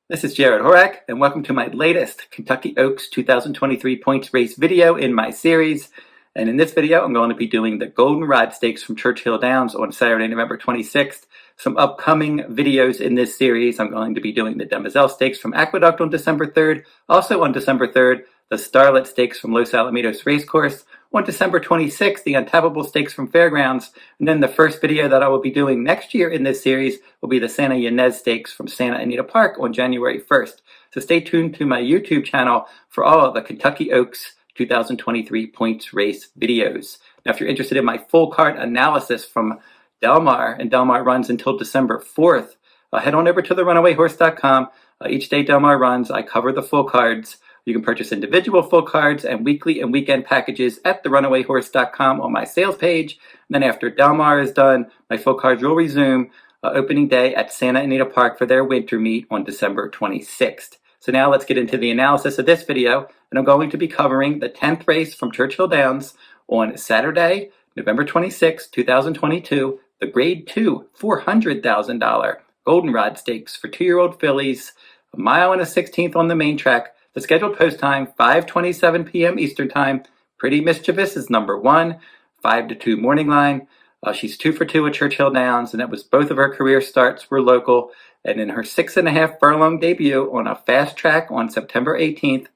This is Jarrod Horak, and welcome to my latest Kentucky Oaks 2023 points race video in my series. And in this video, I'm going to be doing the Goldenrod Stakes from Churchill Downs on Saturday, November 26th. Some upcoming videos in this series. I'm going to be doing the Demoiselle Stakes from Aqueduct on December 3rd. Also on December 3rd, the Starlet Stakes from Los Alamitos Racecourse. On December 26th, the Untappable Stakes from Fairgrounds. And then the first video that I will be doing next year in this series will be the Santa Ynez Stakes from Santa Anita Park on January 1st. So stay tuned to my YouTube channel for all of the Kentucky Oaks 2023 points race videos. Now, if you're interested in my full card analysis from Del Mar, and Del Mar runs until December 4th, head on over to therunawayhorse.com. Each day Del Mar runs, I cover the full cards. You can purchase individual full cards and weekly and weekend packages at therunawayhorse.com on my sales page. And then after Del Mar is done, my full cards will resume opening day at Santa Anita Park for their winter meet on December 26th. So now let's get into the analysis of this video. And I'm going to be covering the 10th race from Churchill Downs on Saturday, November 26, 2022, the Grade 2 $400,000 Goldenrod Stakes for 2-year-old fillies, a mile and a 16th on the main track. The scheduled post time, 5:27 p.m. Eastern Time. Pretty Mischievous is number 1, 5-2 morning line. She's 2 for 2 at Churchill Downs, and that was both of her career starts were local. And in her 6.5 furlong debut on a fast track on September 18th,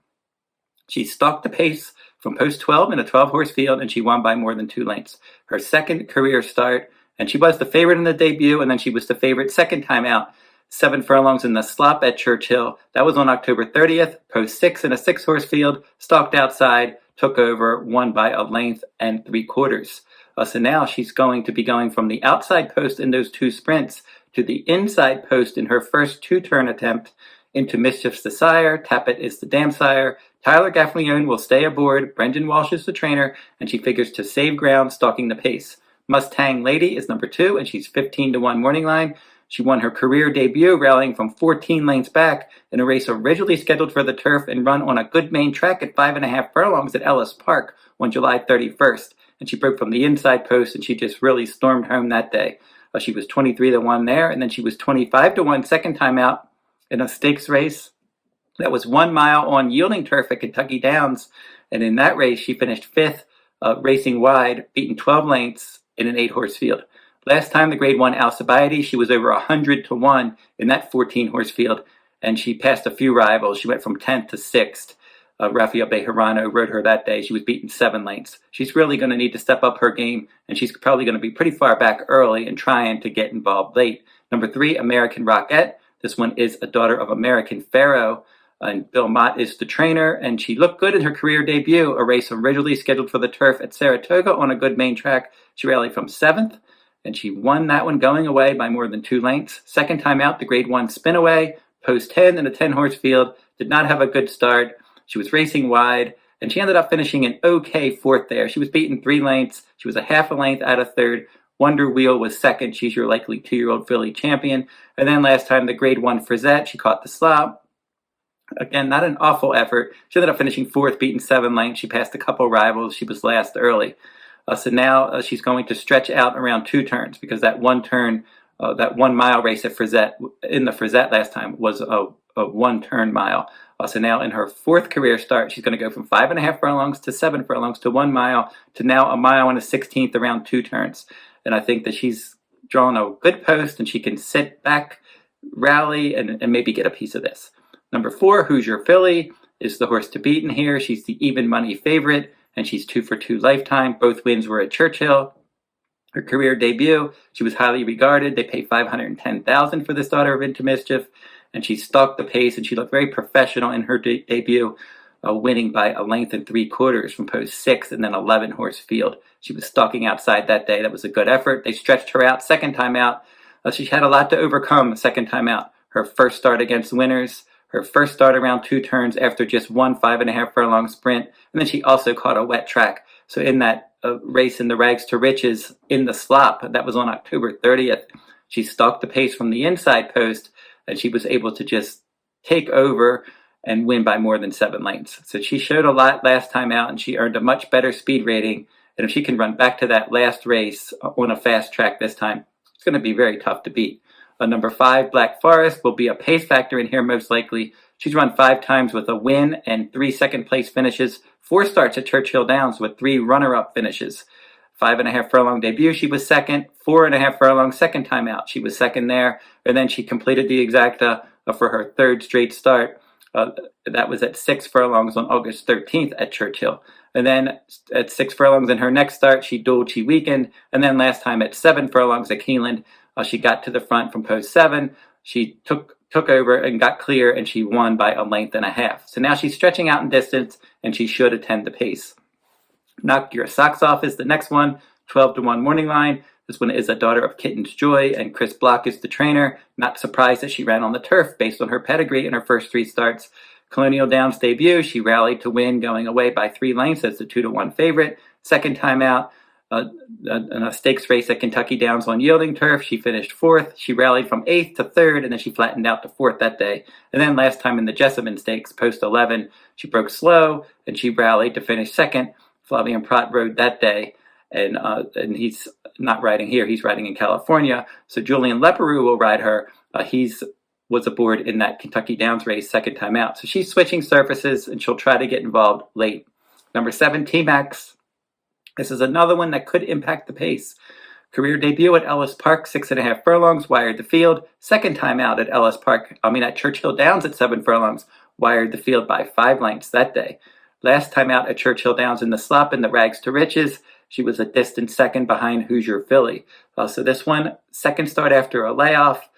she stalked the pace from post 12 in a 12-horse field, and she won by more than 2 lengths. Her second career start, and she was the favorite in the debut, and then she was the favorite second time out. 7 furlongs in the slop at Churchill. That was on October 30th. Post 6 in a 6-horse field. Stalked outside. Took over. Won by a length and 3/4. So now she's going to be going from the outside post in those 2 sprints to the inside post in her first 2-turn attempt into Mischievous the sire. Tappet is the dam sire. Tyler Gaffalione will stay aboard. Brendan Walsh is the trainer. And she figures to save ground, stalking the pace. Mustang Lady is number 2, and she's 15-1 morning line. She won her career debut, rallying from 14 lengths back in a race originally scheduled for the turf and run on a good main track at 5.5 furlongs at Ellis Park on July 31st. And she broke from the inside post, and she just really stormed home that day. She was 23-1 there, and then she was 25-1 second time out in a stakes race. That was 1 mile on yielding turf at Kentucky Downs. And in that race, she finished 5th, racing wide, beating 12 lengths in an 8-horse field. Last time, the Grade 1 Alcibiades, she was over 100-1 in that 14-horse field, and she passed a few rivals. She went from 10th to 6th. Rafael Bejarano rode her that day. She was beaten 7 lengths. She's really going to need to step up her game, and she's probably going to be pretty far back early and trying to get involved late. Number 3, American Rockette. This one is a daughter of American Pharaoh, and Bill Mott is the trainer, and she looked good in her career debut, a race originally scheduled for the turf at Saratoga on a good main track. She rallied from 7th. And she won that one going away by more than 2 lengths. Second time out, the Grade 1 spin away, post 10 in a 10-horse field. Did not have a good start. She was racing wide, and she ended up finishing an okay 4th there. She was beaten 3 lengths. She was a half a length out of 3rd. Wonder Wheel was 2nd. She's your likely 2-year-old filly champion. And then last time, the Grade 1 Frizette, she caught the slop. Again, not an awful effort. She ended up finishing 4th, beaten 7 lengths. She passed a couple rivals. She was last early. So now she's going to stretch out around 2 turns because that 1 turn, that 1 mile race at Frizette, in the Frizette last time was a 1-turn mile. So now in her 4th career start, she's going to go from 5.5 furlongs to 7 furlongs to 1 mile to now a mile and a 16th around 2 turns. And I think that she's drawn a good post and she can sit back, rally, and maybe get a piece of this. Number 4, Hoosier Filly, is the horse to beat in here. She's the even money favorite, and she's 2 for 2 lifetime. Both wins were at Churchill. Her career debut, she was highly regarded. They paid $510,000 for this daughter of Into Mischief, and she stalked the pace, and she looked very professional in her debut, winning by a length and 3/4 from post 6 and then 11-horse field. She was stalking outside that day. That was a good effort. They stretched her out second time out. She had a lot to overcome second time out. Her first start against winners, her first start around 2 turns after just 1 5.5 furlong sprint, and then she also caught a wet track. So in that race in the Rags to Riches in the slop, that was on October 30th, she stalked the pace from the inside post, and she was able to just take over and win by more than 7 lengths. So she showed a lot last time out, and she earned a much better speed rating. And if she can run back to that last race on a fast track this time, it's going to be very tough to beat. Number 5, Black Forest, will be a pace factor in here most likely. She's run 5 times with a win and 3 second place finishes, 4 starts at Churchill Downs with 3 runner-up finishes. 5.5 furlong debut, she was second. 4.5 furlong second time out, she was second there. And then she completed the exacta for her 3rd straight start. That was at 6 furlongs on August 13th at Churchill. And then at 6 furlongs in her next start, she dueled, she weakened. And then last time at 7 furlongs at Keeneland, she got to the front from post 7. She took over and got clear, and she won by a length and a half. So now she's stretching out in distance, and she should attend the pace. Knock Your Socks Off is the next one, 12-1 morning line. This one is a daughter of Kitten's Joy, and Chris Block is the trainer. Not surprised that she ran on the turf based on her pedigree in her first 3 starts. Colonial Downs debut, she rallied to win, going away by 3 lengths as the 2-1 favorite. Second time out, in a stakes race at Kentucky Downs on yielding turf, she finished 4th. She rallied from 8th to 3rd, and then she flattened out to 4th that day. And then last time in the Jessamine Stakes, post 11, she broke slow, and she rallied to finish 2nd. Flavien Prat rode that day, and he's not riding here. He's riding in California. So Julian Leparoux will ride her. He's was aboard in that Kentucky Downs race second time out. So she's switching surfaces, and she'll try to get involved late. Number 7, T-Max. This is another one that could impact the pace. Career debut at Ellis Park, 6.5 furlongs, wired the field. Second time out at at Churchill Downs at 7 furlongs, wired the field by 5 lengths that day. Last time out at Churchill Downs in the slop in the Rags to Riches, she was a distant second behind Hoosier Philly. So this one, second start after a layoff.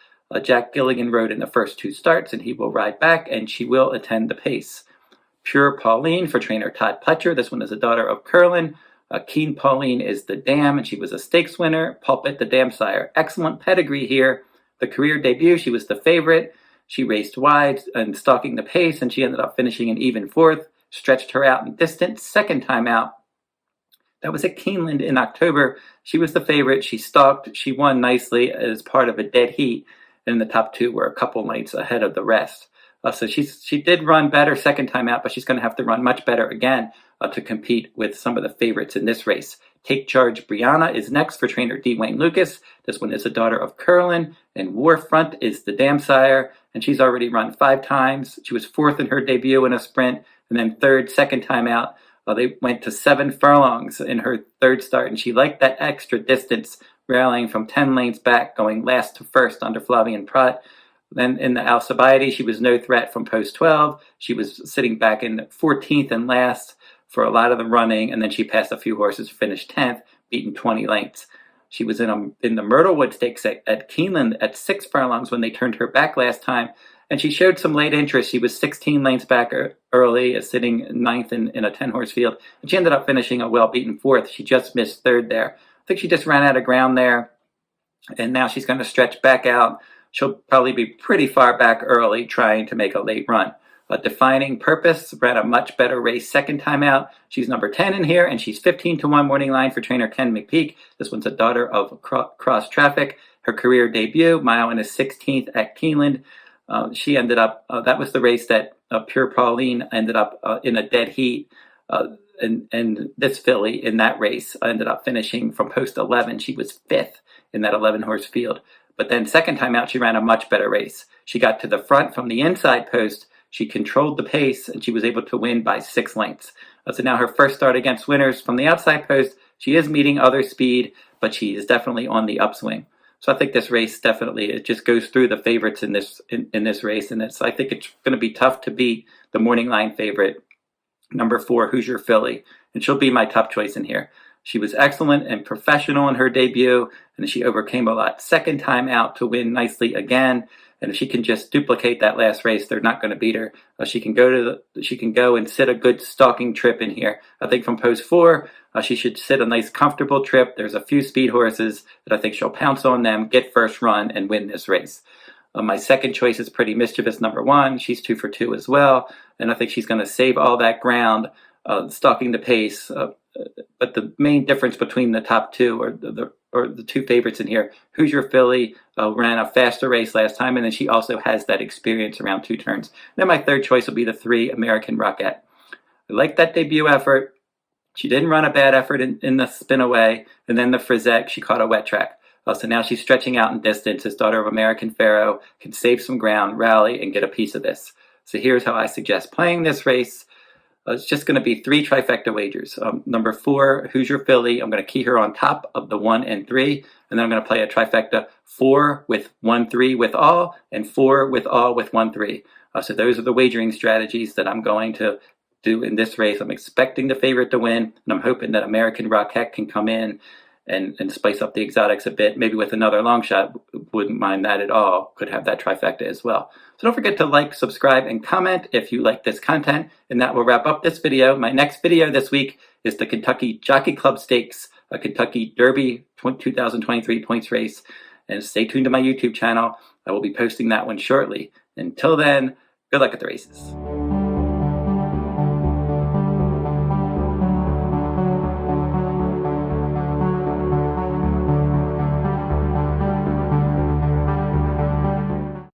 Jack Gilligan rode in the first 2 starts, and he will ride back, and she will attend the pace. Pure Pauline for trainer Todd Pletcher. This one is a daughter of Curlin. Keen Pauline is the dam, and she was a stakes winner. Pulpit, the dam sire. Excellent pedigree here. The career debut, she was the favorite. She raced wide and stalking the pace, and she ended up finishing an even 4th. Stretched her out in distance. Second time out, that was at Keeneland in October. She was the favorite. She stalked. She won nicely as part of a dead heat, and the top 2 were a couple lengths ahead of the rest. So she did run better second time out, but she's going to have to run much better again to compete with some of the favorites in this race. Take Charge Briana is next for trainer D. Wayne Lucas. This one is a daughter of Curlin, and Warfront is the dam sire, and she's already run 5 times. She was 4th in her debut in a sprint, and then 3rd second time out. They went to 7 furlongs in her 3rd start, and she liked that extra distance, rallying from 10 lanes back, going last to first under Flavien Prat. Then in the Alcibiades, she was no threat from post 12. She was sitting back in 14th and last for a lot of the running, and then she passed a few horses, finished 10th, beaten 20 lengths. She was in the Myrtlewood Stakes at Keeneland at 6 furlongs when they turned her back last time, and she showed some late interest. She was 16 lengths back early, sitting 9th in a 10-horse field, and she ended up finishing a well-beaten 4th. She just missed 3rd there. I think she just ran out of ground there, and now she's going to stretch back out. She'll probably be pretty far back early trying to make a late run. Defining Purpose ran a much better race second time out. She's number 10 in here, and she's 15-1 morning line for trainer Ken McPeak. This one's a daughter of Cross Traffic. Her career debut, mile and a 16th at Keeneland. She ended up, that was the race that Pure Pauline ended up in a dead heat. And this filly in that race ended up finishing from post 11. She was 5th in that 11-horse field. But then second time out, she ran a much better race. She got to the front from the inside post. She controlled the pace, and she was able to win by 6 lengths. So now her first start against winners from the outside post. She is meeting other speed, but she is definitely on the upswing. So I think this race definitely, it just goes through the favorites in this race, and I think it's going to be tough to beat the morning line favorite, number 4, Hoosier Philly, and she'll be my top choice in here. She was excellent and professional in her debut, and she overcame a lot second time out to win nicely again. And if she can just duplicate that last race, they're not going to beat her. She can go and sit a good stalking trip in here. I think from post 4, she should sit a nice comfortable trip. There's a few speed horses that I think she'll pounce on them, get first run, and win this race. My second choice is Pretty Mischievous, number 1. She's 2 for 2 as well, and I think she's going to save all that ground, stalking the pace. But the main difference between the top 2 or the 2 favorites in here, Hoosier Philly ran a faster race last time, and then she also has that experience around 2 turns. Then my third choice will be the 3, American Rockette. I like that debut effort. She didn't run a bad effort in the spin away, and then the Frizette, she caught a wet track. So now she's stretching out in distance. This daughter of American Pharaoh can save some ground, rally, and get a piece of this. So here's how I suggest playing this race. It's just going to be 3 trifecta wagers. Number 4, Hoosier Filly. I'm going to key her on top of the 1 and 3. And then I'm going to play a trifecta 4 with 1-3 with all, and 4 with all with 1-3. So those are the wagering strategies that I'm going to do in this race. I'm expecting the favorite to win, and I'm hoping that American Rockette can come in and spice up the exotics a bit, maybe with another long shot. Wouldn't mind that at all. Could have that trifecta as well. So don't forget to like, subscribe, and comment if you like this content. And that will wrap up this video. My next video this week is the Kentucky Jockey Club Stakes, a Kentucky Derby 2023 points race. And stay tuned to my YouTube channel. I will be posting that one shortly. Until then, good luck at the races.